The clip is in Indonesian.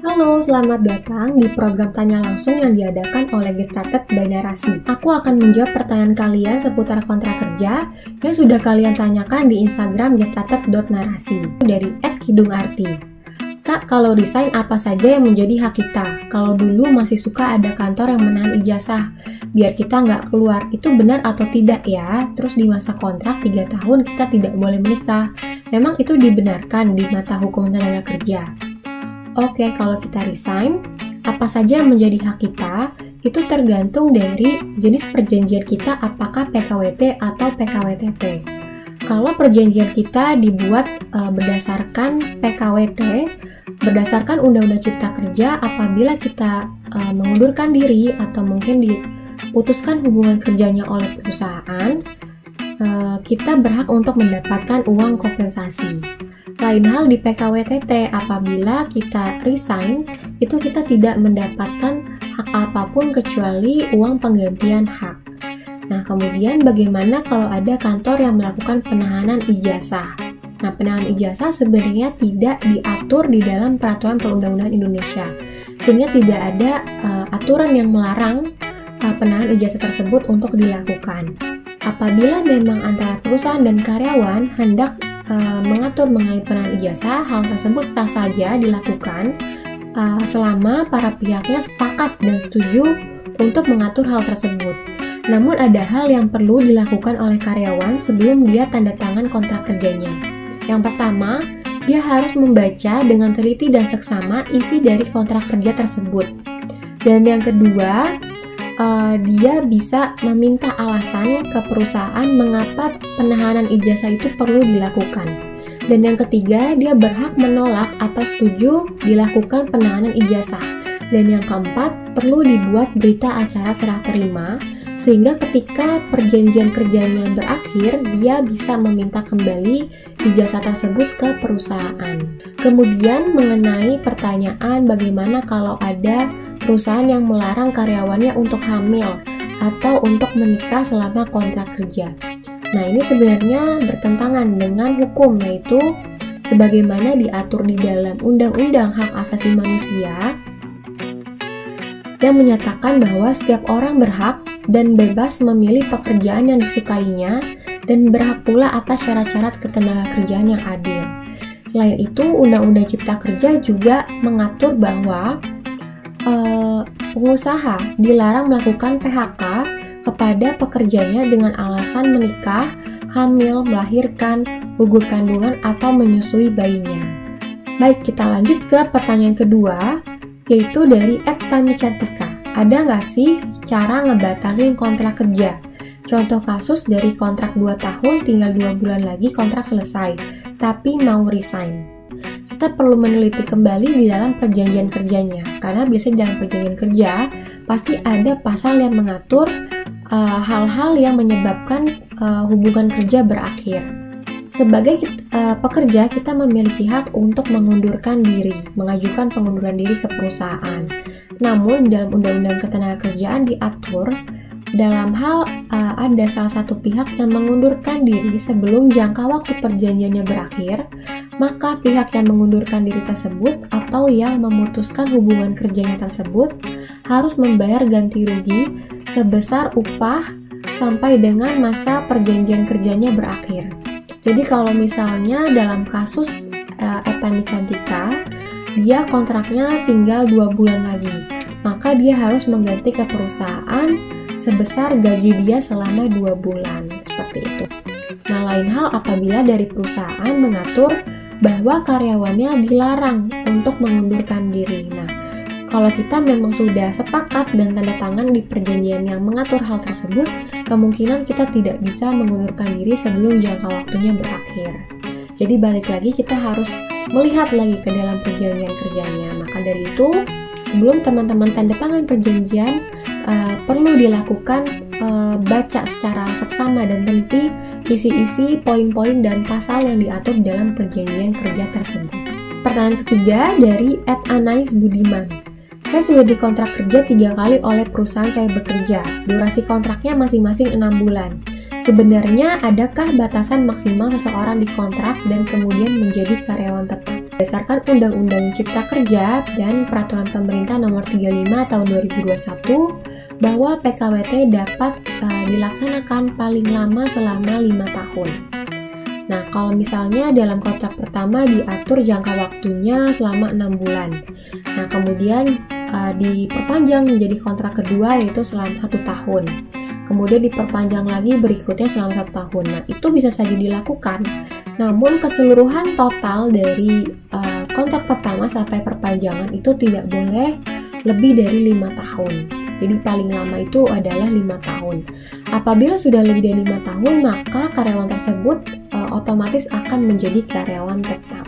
Halo, selamat datang di program Tanya Langsung yang diadakan oleh Gestarted by Narasi. Aku akan menjawab pertanyaan kalian seputar kontrak kerja yang sudah kalian tanyakan di Instagram gestarted.narasi dari @kidungarti. Kak, kalau resign apa saja yang menjadi hak kita? Kalau dulu masih suka ada kantor yang menahan ijazah, biar kita nggak keluar, itu benar atau tidak ya? Terus di masa kontrak 3 tahun kita tidak boleh menikah. Memang itu dibenarkan di mata hukum tenaga kerja? Oke, kalau kita resign, apa saja yang menjadi hak kita, itu tergantung dari jenis perjanjian kita apakah PKWT atau PKWTT. Kalau perjanjian kita dibuat berdasarkan PKWT, berdasarkan Undang-Undang Cipta Kerja, apabila kita mengundurkan diri atau mungkin diputuskan hubungan kerjanya oleh perusahaan, kita berhak untuk mendapatkan uang kompensasi. Lain hal di PKWTT, apabila kita resign, itu kita tidak mendapatkan hak apapun kecuali uang penggantian hak. Nah, kemudian bagaimana kalau ada kantor yang melakukan penahanan ijazah? Nah, penahanan ijazah sebenarnya tidak diatur di dalam peraturan perundang-undangan Indonesia, sehingga tidak ada aturan yang melarang penahanan ijazah tersebut untuk dilakukan. Apabila memang antara perusahaan dan karyawan hendak mengatur mengenai penahanan ijazah, hal tersebut sah saja dilakukan selama para pihaknya sepakat dan setuju untuk mengatur hal tersebut. Namun ada hal yang perlu dilakukan oleh karyawan sebelum dia tanda tangan kontrak kerjanya. Yang pertama, dia harus membaca dengan teliti dan seksama isi dari kontrak kerja tersebut. Dan yang kedua, dia bisa meminta alasan ke perusahaan mengapa penahanan ijazah itu perlu dilakukan. Dan yang ketiga, dia berhak menolak atau setuju dilakukan penahanan ijazah. Dan yang keempat, perlu dibuat berita acara serah terima, sehingga ketika perjanjian kerjanya berakhir, dia bisa meminta kembali ijazah tersebut ke perusahaan. Kemudian mengenai pertanyaan bagaimana kalau ada perusahaan yang melarang karyawannya untuk hamil atau untuk menikah selama kontrak kerja. Nah, ini sebenarnya bertentangan dengan hukum, yaitu sebagaimana diatur di dalam Undang-Undang Hak Asasi Manusia yang menyatakan bahwa setiap orang berhak dan bebas memilih pekerjaan yang disukainya dan berhak pula atas syarat-syarat ketenagakerjaan yang adil. Selain itu, Undang-Undang Cipta Kerja juga mengatur bahwa pengusaha dilarang melakukan PHK kepada pekerjanya dengan alasan menikah, hamil, melahirkan, gugur kandungan, atau menyusui bayinya. Baik, kita lanjut ke pertanyaan kedua, yaitu dari @tamicantika. Ada nggak sih cara ngebatalin kontrak kerja? Contoh kasus dari kontrak 2 tahun, tinggal 2 bulan lagi kontrak selesai, tapi mau resign. Kita perlu meneliti kembali di dalam perjanjian kerjanya, karena biasanya dalam perjanjian kerja pasti ada pasal yang mengatur hal-hal yang menyebabkan hubungan kerja berakhir. Sebagai pekerja, kita memiliki hak untuk mengundurkan diri, mengajukan pengunduran diri ke perusahaan. Namun, dalam Undang-Undang Ketenagakerjaan diatur dalam hal ada salah satu pihak yang mengundurkan diri sebelum jangka waktu perjanjiannya berakhir, maka pihak yang mengundurkan diri tersebut atau yang memutuskan hubungan kerjanya tersebut harus membayar ganti rugi sebesar upah sampai dengan masa perjanjian kerjanya berakhir. Jadi kalau misalnya dalam kasus @tamicantika, dia kontraknya tinggal 2 bulan lagi, maka dia harus mengganti ke perusahaan sebesar gaji dia selama 2 bulan, seperti itu. Nah, lain hal apabila dari perusahaan mengatur bahwa karyawannya dilarang untuk mengundurkan diri. Nah, kalau kita memang sudah sepakat dan tanda tangan di perjanjian yang mengatur hal tersebut, kemungkinan kita tidak bisa mengundurkan diri sebelum jangka waktunya berakhir. Jadi balik lagi, kita harus melihat lagi ke dalam perjanjian kerjanya. Maka dari itu, sebelum teman-teman tanda tangan perjanjian, perlu dilakukan baca secara seksama dan teliti isi-isi poin-poin dan pasal yang diatur dalam perjanjian kerja tersebut. Pertanyaan ketiga dari @anaisbudiman. Saya sudah dikontrak kerja 3 kali oleh perusahaan saya bekerja. Durasi kontraknya masing-masing 6 bulan. Sebenarnya adakah batasan maksimal seseorang dikontrak dan kemudian menjadi karyawan tetap? Berdasarkan Undang-Undang Cipta Kerja dan Peraturan Pemerintah Nomor 35 Tahun 2021, bahwa PKWT dapat dilaksanakan paling lama selama 5 tahun. Nah, kalau misalnya dalam kontrak pertama diatur jangka waktunya selama 6 bulan. Nah, kemudian diperpanjang menjadi kontrak kedua yaitu selama 1 tahun. Kemudian diperpanjang lagi berikutnya selama 1 tahun. Nah, itu bisa saja dilakukan. Namun, keseluruhan total dari kontrak pertama sampai perpanjangan itu tidak boleh lebih dari 5 tahun. Jadi paling lama itu adalah 5 tahun. Apabila sudah lebih dari 5 tahun, maka karyawan tersebut otomatis akan menjadi karyawan tetap.